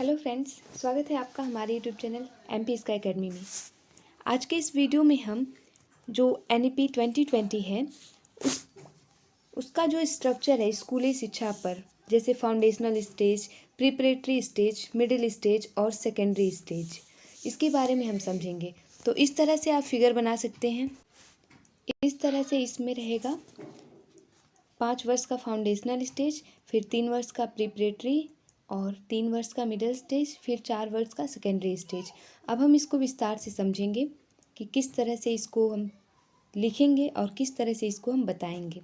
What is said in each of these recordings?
Hello friends, स्वागत है आपका हमारे YouTube channel MP sky academy में। आज के इस वीडियो में हम जो NEP 2020 है उसका जो स्ट्रक्चर है स्कूली शिक्षा पर, जैसे foundational stage, preparatory stage, middle stage और सेकेंडरी स्टेज, इसके बारे में हम समझेंगे। तो इस तरह से आप फिगर बना सकते हैं। इस तरह से इसमें रहेगा 5 वर्ष का फाउंडेशनल स्टेज, फिर 3 वर्ष का प्रिपरेटरी और 3 वर्ष का मिडिल स्टेज, फिर 4 वर्ष का सेकेंडरी स्टेज। अब हम इसको विस्तार से समझेंगे कि किस तरह से इसको हम लिखेंगे और किस तरह से इसको हम बताएंगे।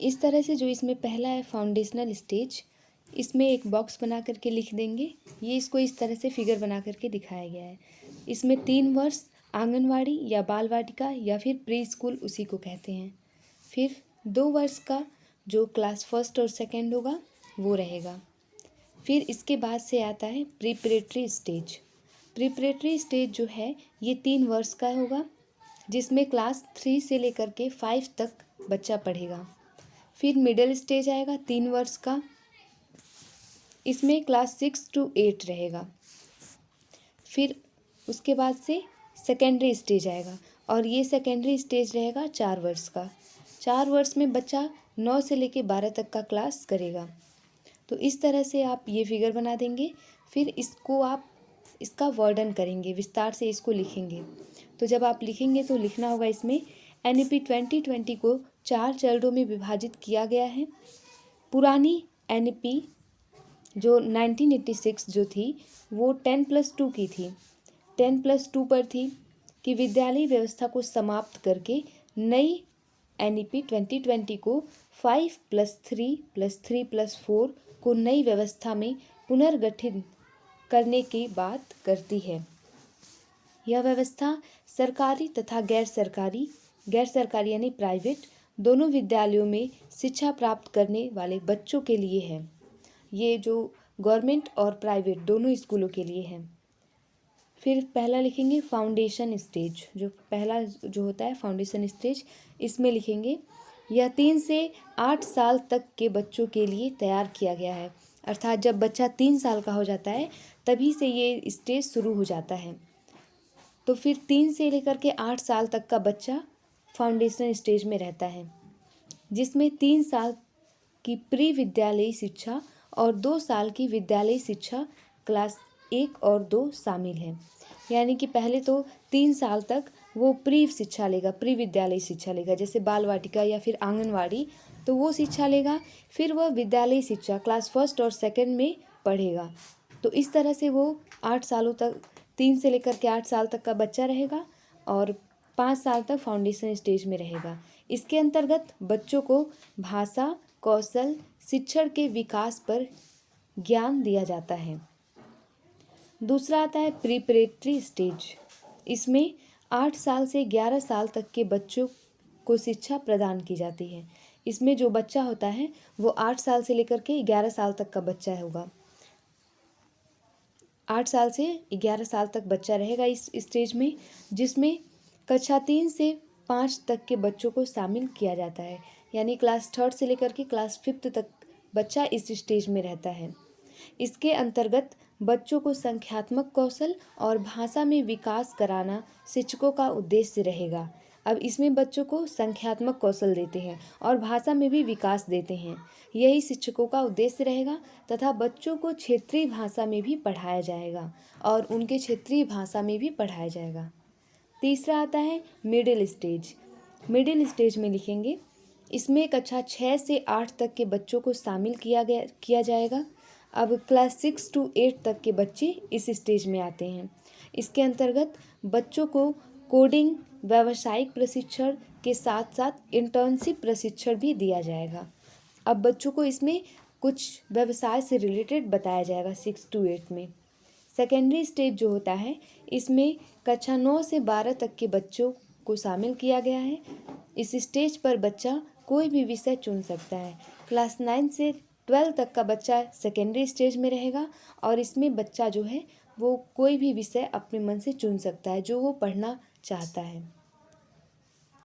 इस तरह से जो इसमें पहला है फाउंडेशनल स्टेज, इसमें एक बॉक्स बना करके लिख देंगे। ये इसको इस तरह से फिगर बना करके दिखाया गया है। इसमें 3 वर्ष आंगनवाड़ी या बाल वाटिका या फिर प्री स्कूल उसी को कहते हैं। फिर 2 वर्ष का जो क्लास फर्स्ट और सेकंड होगा वो रहेगा। फिर इसके बाद से आता है प्रिपरेटरी स्टेज। प्रिपरेटरी स्टेज जो है ये 3 वर्ष का होगा, जिसमें क्लास 3 से लेकर के 5 तक बच्चा पढ़ेगा। फिर मिडिल स्टेज आएगा 3 वर्ष का, इसमें क्लास 6 to 8 रहेगा। फिर उसके बाद से सेकेंडरी स्टेज आएगा और ये सेकेंडरी स्टेज रहेगा 4 वर्ष का। 4 वर्ष में बच्चा 9 से लेकर 12 तक का क्लास करेगा। तो इस तरह से आप ये फिगर बना देंगे। फिर इसको आप इसका वर्णन करेंगे, विस्तार से इसको लिखेंगे। तो जब आप लिखेंगे तो लिखना होगा इसमें NEP 2020 को 4 चरणों में विभाजित किया गया है। पुरानी NEP जो 1986 जो थी वो 10+2 की थी। 10+2 पर थी कि विद्यालय व्यवस्था को समाप्त करके नई NEP 2020 को 5+3+3+4 को नई व्यवस्था में पुनर्गठित करने की बात करती है। यह व्यवस्था सरकारी तथा गैर सरकारी यानी प्राइवेट दोनों विद्यालयों में शिक्षा प्राप्त करने वाले बच्चों के लिए है। ये जो गवर्नमेंट और प्राइवेट दोनों स्कूलों के लिए है। फिर पहला लिखेंगे फाउंडेशन स्टेज। जो पहला जो होता है फाउंडेशन स्टेज, इसमें लिखेंगे यह 3 से 8 साल तक के बच्चों के लिए तैयार किया गया है। अर्थात जब बच्चा 3 साल का हो जाता है तभी से ये स्टेज शुरू हो जाता है। तो फिर 3 से लेकर के 8 साल तक का बच्चा फाउंडेशन स्टेज में रहता है, जिसमें 3 साल की प्री विद्यालयी शिक्षा और 2 साल की विद्यालयी शिक्षा क्लास 1 और 2 शामिल है। यानी कि पहले तो 3 साल तक वो प्री शिक्षा लेगा, प्री विद्यालयी शिक्षा लेगा, जैसे बाल वाटिका या फिर आंगनवाड़ी, तो वो शिक्षा लेगा। फिर वह विद्यालयी शिक्षा क्लास फर्स्ट और सेकंड में पढ़ेगा। तो इस तरह से वो 8 सालों तक, 3 से लेकर के 8 साल तक का बच्चा रहेगा और 5 साल तक फाउंडेशन स्टेज में रहेगा। इसके अंतर्गत बच्चों को भाषा, कौशल, शिक्षण के विकास पर ज्ञान दिया जाता है। दूसरा आता है प्रिपरेटरी स्टेज। इसमें 8 साल से 11 साल तक के बच्चों को शिक्षा प्रदान की जाती है। इसमें जो बच्चा होता है वो 8 साल से लेकर के 11 साल तक का बच्चा होगा। 8 साल से 11 साल तक बच्चा रहेगा इस स्टेज में, जिसमें कक्षा 3 से 5 तक के बच्चों को शामिल किया जाता है। यानी क्लास 3 से लेकर के क्लास 5 तक बच्चा इस स्टेज में रहता है। इसके अंतर्गत बच्चों को संख्यात्मक कौशल और भाषा में विकास कराना शिक्षकों का उद्देश्य रहेगा। अब इसमें बच्चों को संख्यात्मक कौशल देते हैं और भाषा में भी विकास देते हैं, यही शिक्षकों का उद्देश्य रहेगा। तथा बच्चों को क्षेत्रीय भाषा में भी पढ़ाया जाएगा और उनके क्षेत्रीय भाषा में भी पढ़ाया जाएगा। तीसरा आता है मिडिल स्टेज। मिडिल स्टेज में लिखेंगे इसमें कक्षा 6 से 8 तक के बच्चों को शामिल किया जाएगा। अब क्लास 6 to 8 तक के बच्चे इस स्टेज में आते हैं। इसके अंतर्गत बच्चों को कोडिंग, व्यावसायिक प्रशिक्षण के साथ साथ इंटर्नशिप प्रशिक्षण भी दिया जाएगा। अब बच्चों को इसमें कुछ व्यवसाय से रिलेटेड बताया जाएगा 6 to 8 में। सेकेंडरी स्टेज जो होता है इसमें कक्षा 9 से 12 तक के बच्चों को शामिल किया गया है। इस स्टेज पर बच्चा कोई भी विषय चुन सकता है। क्लास 9 से 12 तक का बच्चा सेकेंडरी स्टेज में रहेगा और इसमें बच्चा जो है वो कोई भी विषय अपने मन से चुन सकता है जो वो पढ़ना चाहता है।